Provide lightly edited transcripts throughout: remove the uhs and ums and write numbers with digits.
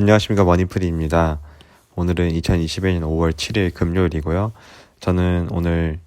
안녕하십니까, 머니프리입니다. 오늘은 2021년 5월 7일 금요일이고요. 저는 오늘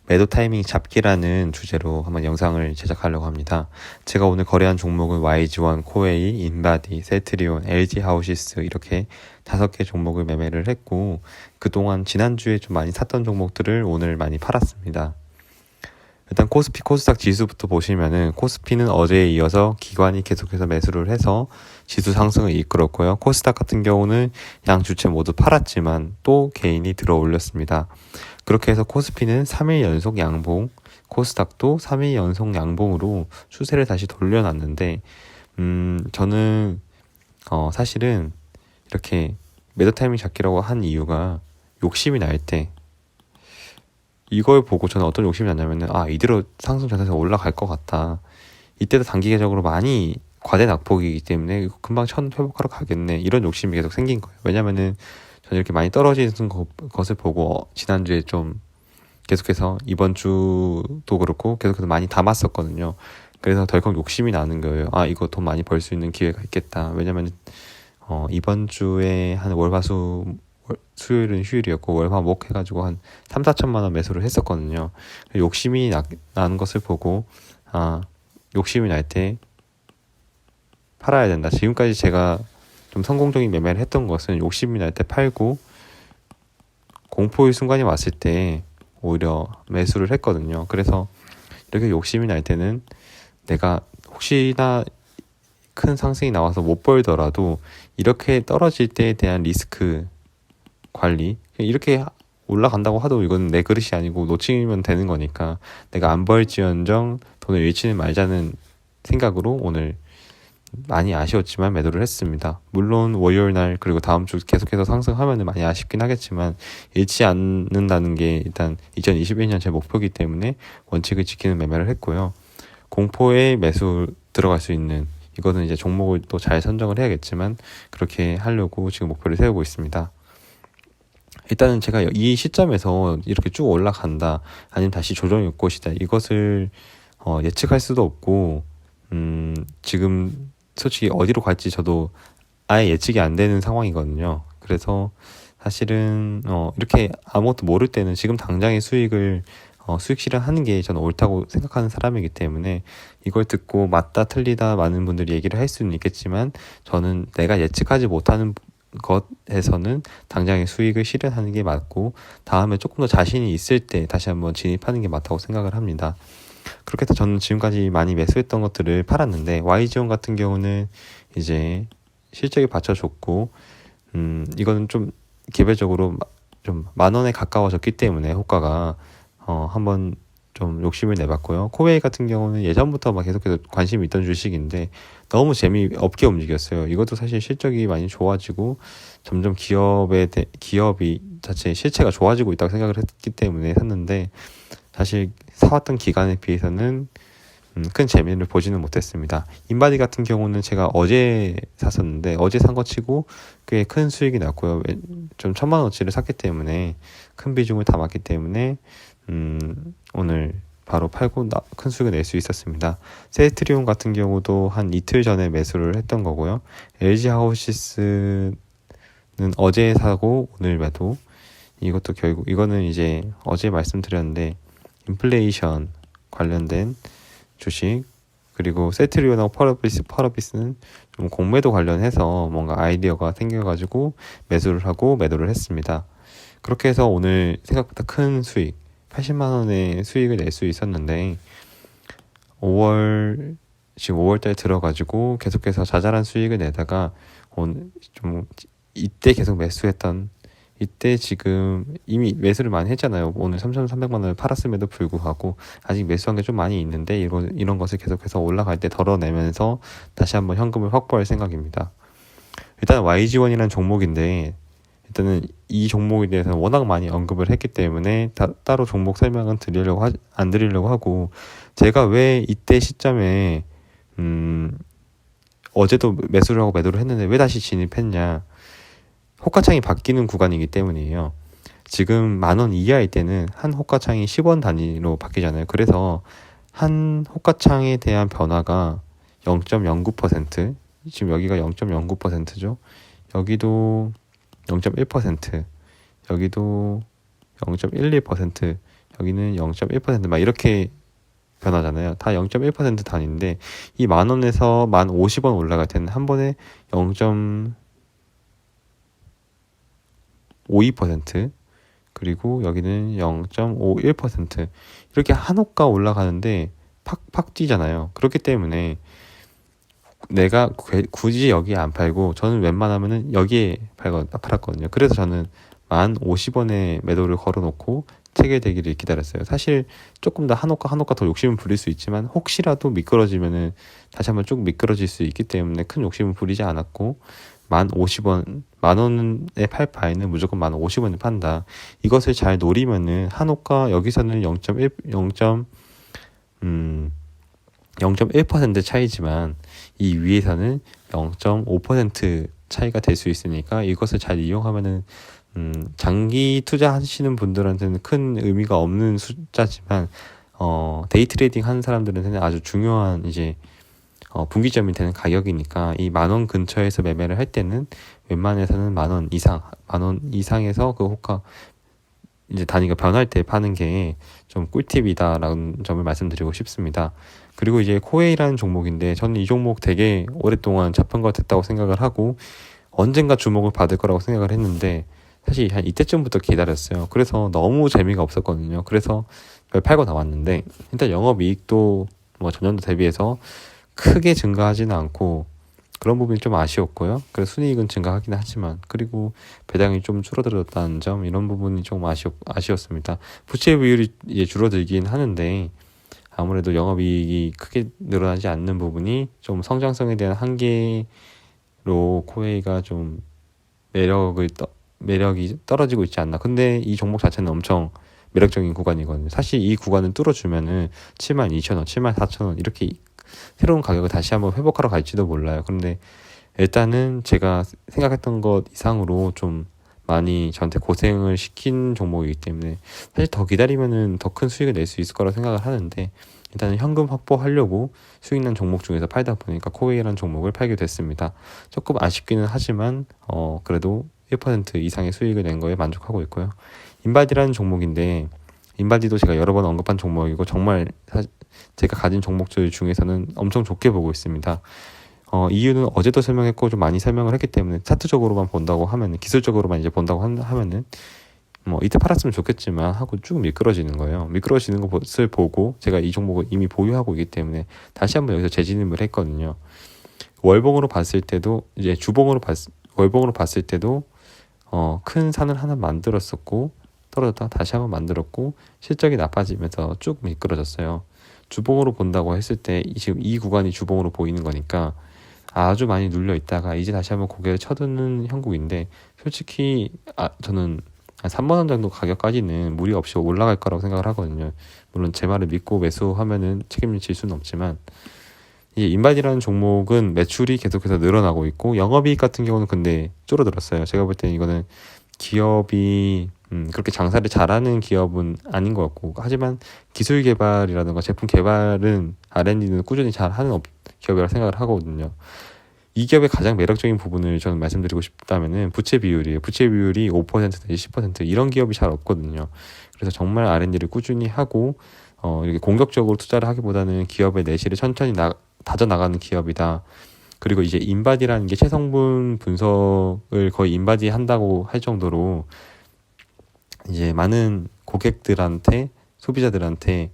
매도 타이밍 잡기라는 주제로 한번 영상을 제작하려고 합니다. 제가 오늘 거래한 종목은 YG1, 코웨이, 인바디, 셀트리온, LG 하우시스 이렇게 5개 종목을 매매를 했고, 그동안 지난주에 좀 많이 샀던 종목들을 오늘 많이 팔았습니다. 일단 코스피 코스닥 지수부터 보시면은 코스피는 어제에 이어서 기관이 계속해서 매수를 해서 지수 상승을 이끌었고요. 코스닥 같은 경우는 양 주체 모두 팔았지만 또 개인이 들어 올렸습니다. 그렇게 해서 코스피는 3일 연속 양봉, 코스닥도 3일 연속 양봉으로 추세를 다시 돌려놨는데 저는 사실은 이렇게 매도 타이밍 잡기라고 한 이유가 욕심이 날 때 이걸 보고 저는 어떤 욕심이 났냐면은 이대로 상승 전에서 올라갈 것 같다. 이때도 단기적으로 많이 과대 낙폭이기 때문에 이거 금방 회복하러 가겠네. 이런 욕심이 계속 생긴 거예요. 왜냐면은 저는 이렇게 많이 떨어지는 것을 보고 지난주에 좀 계속해서 이번 주도 그렇고 계속해서 많이 담았었거든요. 그래서 덜컥 욕심이 나는 거예요. 이거 돈 많이 벌 수 있는 기회가 있겠다. 왜냐면 이번 주에 한 월화수 수요일은 휴일이었고 월화목 해가지고 한 3,4천만 원 매수를 했었거든요. 욕심이 나는 것을 보고 욕심이 날 때 팔아야 된다. 지금까지 제가 좀 성공적인 매매를 했던 것은 욕심이 날 때 팔고 공포의 순간이 왔을 때 오히려 매수를 했거든요. 그래서 이렇게 욕심이 날 때는 내가 혹시나 큰 상승이 나와서 못 벌더라도 이렇게 떨어질 때에 대한 리스크 관리, 이렇게 올라간다고 하도 이건 내 그릇이 아니고 놓치면 되는 거니까 내가 안 벌지언정 돈을 잃지는 말자는 생각으로 오늘 많이 아쉬웠지만 매도를 했습니다. 물론 월요일날 그리고 다음 주 계속해서 상승하면 많이 아쉽긴 하겠지만 잃지 않는다는 게 일단 2021년 제 목표이기 때문에 원칙을 지키는 매매를 했고요. 공포에 매수 들어갈 수 있는, 이거는 이제 종목을 또 잘 선정을 해야겠지만 그렇게 하려고 지금 목표를 세우고 있습니다. 일단은 제가 이 시점에서 이렇게 쭉 올라간다, 아니면 다시 조정이 올 것이다, 이것을 예측할 수도 없고 지금 솔직히 어디로 갈지 저도 아예 예측이 안 되는 상황이거든요. 그래서 사실은 이렇게 아무것도 모를 때는 지금 당장의 수익 실현하는 게 저는 옳다고 생각하는 사람이기 때문에 이걸 듣고 맞다 틀리다 많은 분들이 얘기를 할 수는 있겠지만 저는 내가 예측하지 못하는 것에서는 당장의 수익을 실현하는 게 맞고 다음에 조금 더 자신이 있을 때 다시 한번 진입하는 게 맞다고 생각을 합니다. 그렇게 해서 저는 지금까지 많이 매수했던 것들을 팔았는데 YG1 같은 경우는 이제 실적이 받쳐줬고 이거는 좀 개별적으로 좀 10,000원에 가까워졌기 때문에 호가가 한번 좀 욕심을 내봤고요. 코웨이 같은 경우는 예전부터 계속해서 관심이 있던 주식인데 너무 재미없게 움직였어요. 이것도 사실 실적이 많이 좋아지고 점점 기업이 자체 실체가 좋아지고 있다고 생각을 했기 때문에 샀는데 사실 사왔던 기간에 비해서는 큰 재미를 보지는 못했습니다. 인바디 같은 경우는 제가 어제 샀었는데 어제 산 거 치고 꽤 큰 수익이 났고요. 좀 1,000만원어치를 샀기 때문에 큰 비중을 담았기 때문에 오늘 바로 팔고 큰 수익을 낼 수 있었습니다. 셀트리온 같은 경우도 한 이틀 전에 매수를 했던 거고요. LG 하우시스는 어제 사고 오늘 매도. 이것도 결국 이거는 이제 어제 말씀드렸는데 인플레이션 관련된 주식, 그리고 셀트리온하고 펄어비스는 좀 공매도 관련해서 뭔가 아이디어가 생겨가지고 매수를 하고 매도를 했습니다. 그렇게 해서 오늘 생각보다 큰 수익 80만원의 수익을 낼 수 있었는데 지금 5월달에 들어가지고 계속해서 자잘한 수익을 내다가 오늘 좀 이때 계속 매수했던, 이때 지금 이미 매수를 많이 했잖아요. 오늘 3,300만원을 팔았음에도 불구하고 아직 매수한 게 좀 많이 있는데 이런 것을 계속해서 올라갈 때 덜어내면서 다시 한번 현금을 확보할 생각입니다. 일단 YG1이라는 종목인데 일단은 이 종목에 대해서는 워낙 많이 언급을 했기 때문에 따로 종목 설명은 안 드리려고 하고, 제가 왜 이때 시점에 어제도 매수를 하고 매도를 했는데 왜 다시 진입했냐, 호가창이 바뀌는 구간이기 때문이에요. 지금 10,000원 이하일 때는 한 호가창이 10원 단위로 바뀌잖아요. 그래서 한 호가창에 대한 변화가 0.09%, 지금 여기가 0.09%죠. 여기도 0.1%, 여기도 0.12%, 여기는 0.1%막 이렇게 변하잖아요. 다 0.1% 단위인데 이 10,000원에서 10,050원 올라갈 때는 한 번에 0.52%, 그리고 여기는 0.51%, 이렇게 한호가 올라가는데 팍팍 뛰잖아요. 그렇기 때문에 내가 굳이 여기에 안 팔고 저는 웬만하면은 여기에 팔았거든요. 그래서 저는 10,050원에 매도를 걸어놓고 체결되기를 기다렸어요. 사실 조금 더 한호가 더 욕심을 부릴 수 있지만 혹시라도 미끄러지면은 다시 한번 쭉 미끄러질 수 있기 때문에 큰 욕심을 부리지 않았고 10,050원, 10,000원에 팔 바에는 무조건 10,050원에 판다. 이것을 잘 노리면은 한호가 여기서는 0.1% 차이지만 이 위에서는 0.5% 차이가 될 수 있으니까 이것을 잘 이용하면은 장기 투자하시는 분들한테는 큰 의미가 없는 숫자지만 데이 트레이딩 하는 사람들한테는 아주 중요한 이제 분기점이 되는 가격이니까 이 10,000원 근처에서 매매를 할 때는 웬만해서는 10,000원 이상에서 그 호가 이제 단위가 변할 때 파는 게 좀 꿀팁이다라는 점을 말씀드리고 싶습니다. 그리고 이제 코웨이라는 종목인데 저는 이 종목 되게 오랫동안 잡은 것 같다고 생각을 하고 언젠가 주목을 받을 거라고 생각을 했는데 사실 한 이때쯤부터 기다렸어요. 그래서 너무 재미가 없었거든요. 그래서 팔고 나왔는데 일단 영업이익도 뭐 전년도 대비해서 크게 증가하지는 않고 그런 부분이 좀 아쉬웠고요. 그래서 순이익은 증가하긴 하지만 그리고 배당이 좀 줄어들었다는 점, 이런 부분이 좀 아쉬웠습니다. 부채 비율이 이제 줄어들긴 하는데 아무래도 영업이익이 크게 늘어나지 않는 부분이 좀 성장성에 대한 한계로 코웨이가 좀 매력이 떨어지고 있지 않나. 근데 이 종목 자체는 엄청 매력적인 구간이거든요. 사실 이 구간을 뚫어주면은 72,000원, 74,000원 이렇게 새로운 가격을 다시 한번 회복하러 갈지도 몰라요. 그런데 일단은 제가 생각했던 것 이상으로 좀 많이 저한테 고생을 시킨 종목이기 때문에 사실 더 기다리면은 더 큰 수익을 낼 수 있을 거라고 생각을 하는데 일단은 현금 확보하려고 수익 난 종목 중에서 팔다 보니까 코웨이라는 종목을 팔게 됐습니다. 조금 아쉽기는 하지만 그래도 1% 이상의 수익을 낸 거에 만족하고 있고요. 인바디라는 종목인데 인바디도 제가 여러 번 언급한 종목이고 정말 제가 가진 종목들 중에서는 엄청 좋게 보고 있습니다. 이유는 어제도 설명했고 좀 많이 설명을 했기 때문에 차트적으로만 본다고 하면은, 기술적으로만 이제 본다고 하면은 뭐 이때 팔았으면 좋겠지만 하고 쭉 미끄러지는 거예요. 미끄러지는 것을 보고 제가 이 종목을 이미 보유하고 있기 때문에 다시 한번 여기서 재진입을 했거든요. 월봉으로 봤을 때도 이제 월봉으로 봤을 때도 큰 산을 하나 만들었었고 떨어졌다가 다시 한번 만들었고 실적이 나빠지면서 쭉 미끄러졌어요. 주봉으로 본다고 했을 때 지금 이 구간이 주봉으로 보이는 거니까 아주 많이 눌려 있다가 이제 다시 한번 고개를 쳐드는 형국인데 솔직히 저는 한 3만원 정도 가격까지는 무리 없이 올라갈 거라고 생각을 하거든요. 물론 제 말을 믿고 매수하면은 책임질 수는 없지만 이 인바디라는 종목은 매출이 계속해서 늘어나고 있고 영업이익 같은 경우는 근데 줄어들었어요. 제가 볼 때는 이거는 기업이 그렇게 장사를 잘하는 기업은 아닌 것 같고, 하지만 기술 개발이라든가 제품 개발은 R&D는 꾸준히 잘하는 기업이라고 생각을 하거든요. 이 기업의 가장 매력적인 부분을 저는 말씀드리고 싶다면은 부채 비율이에요. 부채 비율이 5% 내지 10% 이런 기업이 잘 없거든요. 그래서 정말 R&D를 꾸준히 하고 이렇게 공격적으로 투자를 하기보다는 기업의 내실을 천천히 다져나가는 기업이다. 그리고 이제 인바디라는 게 체성분 분석을 거의 인바디 한다고 할 정도로 이제 많은 고객들한테, 소비자들한테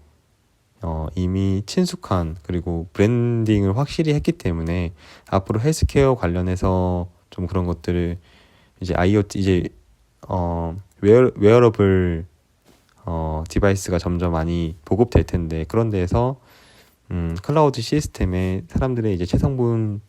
이미 친숙한, 그리고 브랜딩을 확실히 했기 때문에 앞으로 헬스케어 관련해서 좀 그런 것들을 이제 IoT, 이제 웨어러블 디바이스가 점점 많이 보급될 텐데, 그런 데에서 클라우드 시스템에 사람들의 이제 체성분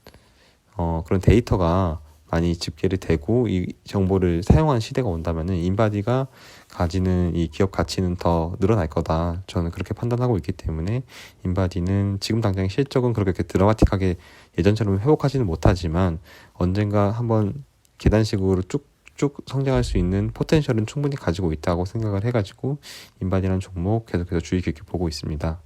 그런 데이터가 많이 집계를 되고 이 정보를 사용하는 시대가 온다면은 인바디가 가지는 이 기업 가치는 더 늘어날 거다. 저는 그렇게 판단하고 있기 때문에 인바디는 지금 당장 실적은 그렇게 드라마틱하게 예전처럼 회복하지는 못하지만 언젠가 한번 계단식으로 쭉쭉 성장할 수 있는 포텐셜은 충분히 가지고 있다고 생각을 해가지고 인바디라는 종목 계속해서 주의 깊게 보고 있습니다.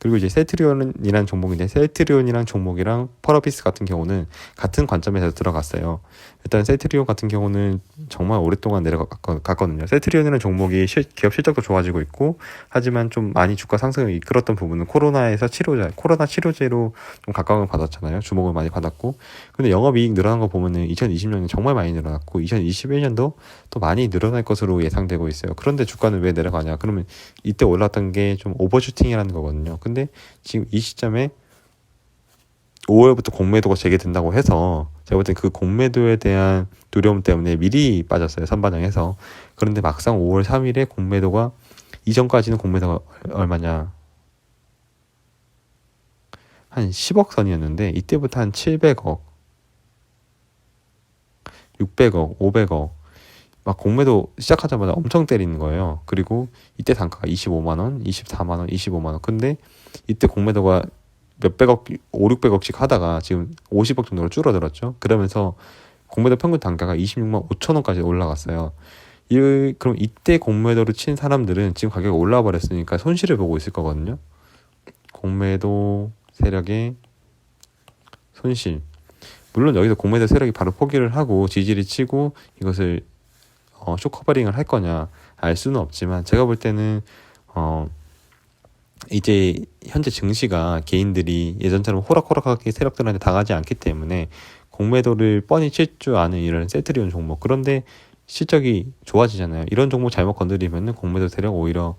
그리고 이제 셀트리온이라는 종목인데 셀트리온이랑 종목이랑 펄어비스 같은 경우는 같은 관점에서 들어갔어요. 일단 셀트리온 같은 경우는 정말 오랫동안 내려갔거든요. 셀트리온이라는 종목이 기업 실적도 좋아지고 있고 하지만 좀 많이 주가 상승을 이끌었던 부분은 코로나 치료제로 좀 각광을 받았잖아요. 주목을 많이 받았고 근데 영업이익 늘어난 거 보면은 2020년에 정말 많이 늘어났고 2021년도 또 많이 늘어날 것으로 예상되고 있어요. 그런데 주가는 왜 내려가냐? 그러면 이때 올랐던 게 좀 오버슈팅이라는 거거든요. 근데 지금 이 시점에 5월부터 공매도가 재개된다고 해서 제가 볼 땐 그 공매도에 대한 두려움 때문에 미리 빠졌어요. 선반영해서. 그런데 막상 5월 3일에 공매도가 이전까지는 공매도가 얼마냐? 한 10억 선이었는데 이때부터 한 700억, 600억, 500억 막 공매도 시작하자마자 엄청 때리는 거예요. 그리고 이때 단가가 25만 원, 24만 원, 25만 원. 근데 이때 공매도가 몇백억, 5, 600억씩 하다가 지금 50억 정도로 줄어들었죠. 그러면서 공매도 평균 단가가 26만 5천 원까지 올라갔어요. 그럼 이때 공매도를 친 사람들은 지금 가격이 올라와 버렸으니까 손실을 보고 있을 거거든요. 공매도 세력의 손실. 물론 여기서 공매도 세력이 바로 포기를 하고 지지를 치고 이것을 쇼커버링을 할 거냐 알 수는 없지만 제가 볼 때는 이제 현재 증시가 개인들이 예전처럼 호락호락하게 세력들한테 당하지 않기 때문에 공매도를 뻔히 칠 줄 아는 이런 셀트리온 종목 그런데 실적이 좋아지잖아요. 이런 종목 잘못 건드리면 공매도 세력 오히려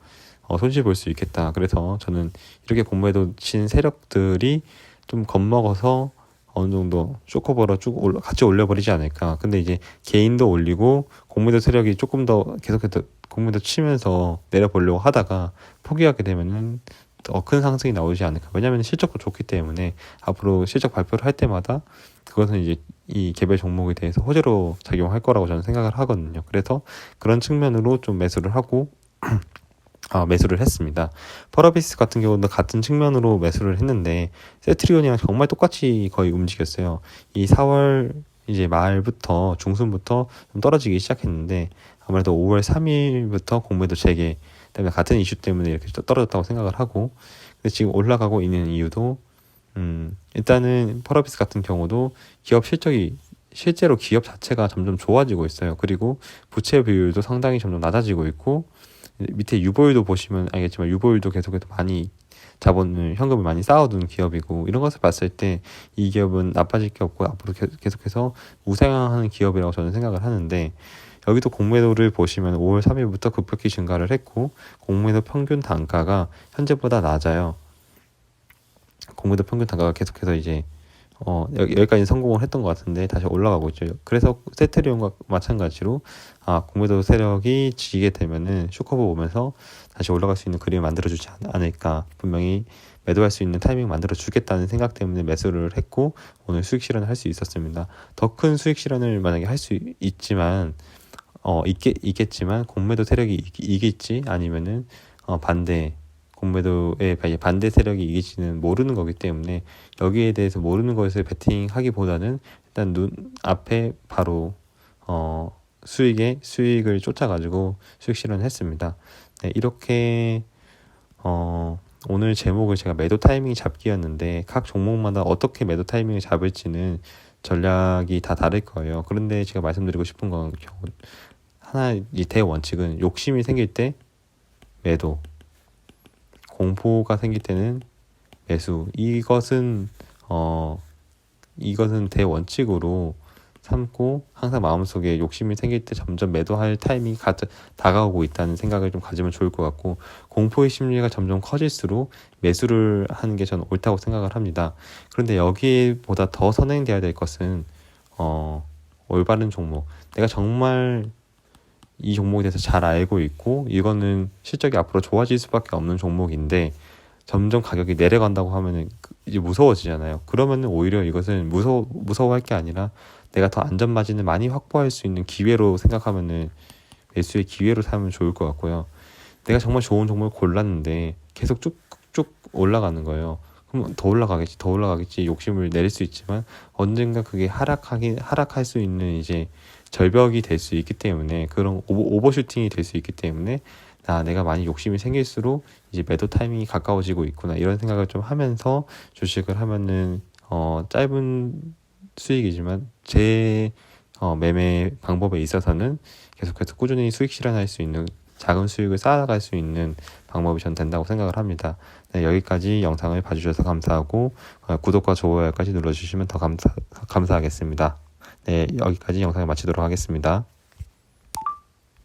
손실 볼 수 있겠다. 그래서 저는 이렇게 공매도 친 세력들이 좀 겁먹어서 어느 정도 쇼커버로 같이 올려버리지 않을까. 근데 이제 개인도 올리고 공매도 세력이 조금 더 계속해서 공매도 치면서 내려보려고 하다가 포기하게 되면은 더 큰 상승이 나오지 않을까. 왜냐하면 실적도 좋기 때문에 앞으로 실적 발표를 할 때마다 그것은 이제 이 개별 종목에 대해서 호재로 작용할 거라고 저는 생각을 하거든요. 그래서 그런 측면으로 좀 매수를 하고 매수를 했습니다. 펄어비스 같은 경우는 같은 측면으로 매수를 했는데 셀트리온이랑 정말 똑같이 거의 움직였어요. 이 4월 이제 말부터 중순부터 좀 떨어지기 시작했는데 아무래도 5월 3일부터 공매도 재개 때문에 같은 이슈 때문에 이렇게 떨어졌다고 생각을 하고 근데 지금 올라가고 있는 이유도 일단은 펄어비스 같은 경우도 기업 실적이 실제로 기업 자체가 점점 좋아지고 있어요. 그리고 부채 비율도 상당히 점점 낮아지고 있고 밑에 유보율도 보시면 알겠지만 유보율도 계속해서 많이 현금을 많이 쌓아두는 기업이고 이런 것을 봤을 때 이 기업은 나빠질 게 없고 앞으로 계속해서 우상향하는 기업이라고 저는 생각을 하는데 여기도 공매도를 보시면 5월 3일부터 급격히 증가를 했고 공매도 평균 단가가 현재보다 낮아요. 공매도 평균 단가가 계속해서 이제 여기까지 성공을 했던 것 같은데 다시 올라가고 있죠. 그래서 셀트리온과 마찬가지로 공매도 세력이 지게 되면은 쇼커버 오면서 다시 올라갈 수 있는 그림을 만들어주지 않을까. 분명히 매도할 수 있는 타이밍 만들어주겠다는 생각 때문에 매수를 했고 오늘 수익 실현을 할 수 있었습니다. 더 큰 수익 실현을 만약에 할 수 있지만 있겠지만 공매도 세력이 이길지 아니면은 공매도의 반대 세력이 이길지는 모르는 거기 때문에 여기에 대해서 모르는 것을 베팅하기보다는 일단 눈앞에 바로 수익을 쫓아가지고 수익 실현했습니다. 네, 이렇게 오늘 제목을 제가 매도 타이밍 잡기였는데 각 종목마다 어떻게 매도 타이밍을 잡을지는 전략이 다 다를 거예요. 그런데 제가 말씀드리고 싶은 건 하나의 대원칙은 욕심이 생길 때 매도, 공포가 생길 때는 매수. 이것은 대원칙으로 삼고 항상 마음속에 욕심이 생길 때 점점 매도할 타이밍이 다가오고 있다는 생각을 좀 가지면 좋을 것 같고 공포의 심리가 점점 커질수록 매수를 하는 게 저는 옳다고 생각을 합니다. 그런데 여기보다 더 선행돼야 될 것은 올바른 종목. 내가 정말 이 종목에 대해서 잘 알고 있고 이거는 실적이 앞으로 좋아질 수밖에 없는 종목인데 점점 가격이 내려간다고 하면은 이제 무서워지잖아요. 그러면은 오히려 이것은 무서워할 게 아니라 내가 더 안전 마진을 많이 확보할 수 있는 기회로 생각하면은 매수의 기회로 삼으면 좋을 것 같고요. 내가 정말 좋은 종목을 골랐는데 계속 쭉쭉 올라가는 거예요. 그럼 더 올라가겠지 욕심을 내릴 수 있지만 언젠가 그게 하락할 수 있는 이제 절벽이 될 수 있기 때문에 그런 오버슈팅이 될 수 있기 때문에 내가 많이 욕심이 생길수록 이제 매도 타이밍이 가까워지고 있구나 이런 생각을 좀 하면서 주식을 하면은 짧은 수익이지만 제 매매 방법에 있어서는 계속해서 꾸준히 수익 실현할 수 있는 작은 수익을 쌓아갈 수 있는 방법이 전 된다고 생각을 합니다. 네, 여기까지 영상을 봐주셔서 감사하고 구독과 좋아요까지 눌러주시면 더 감사하겠습니다. 네, 여기까지 영상을 마치도록 하겠습니다.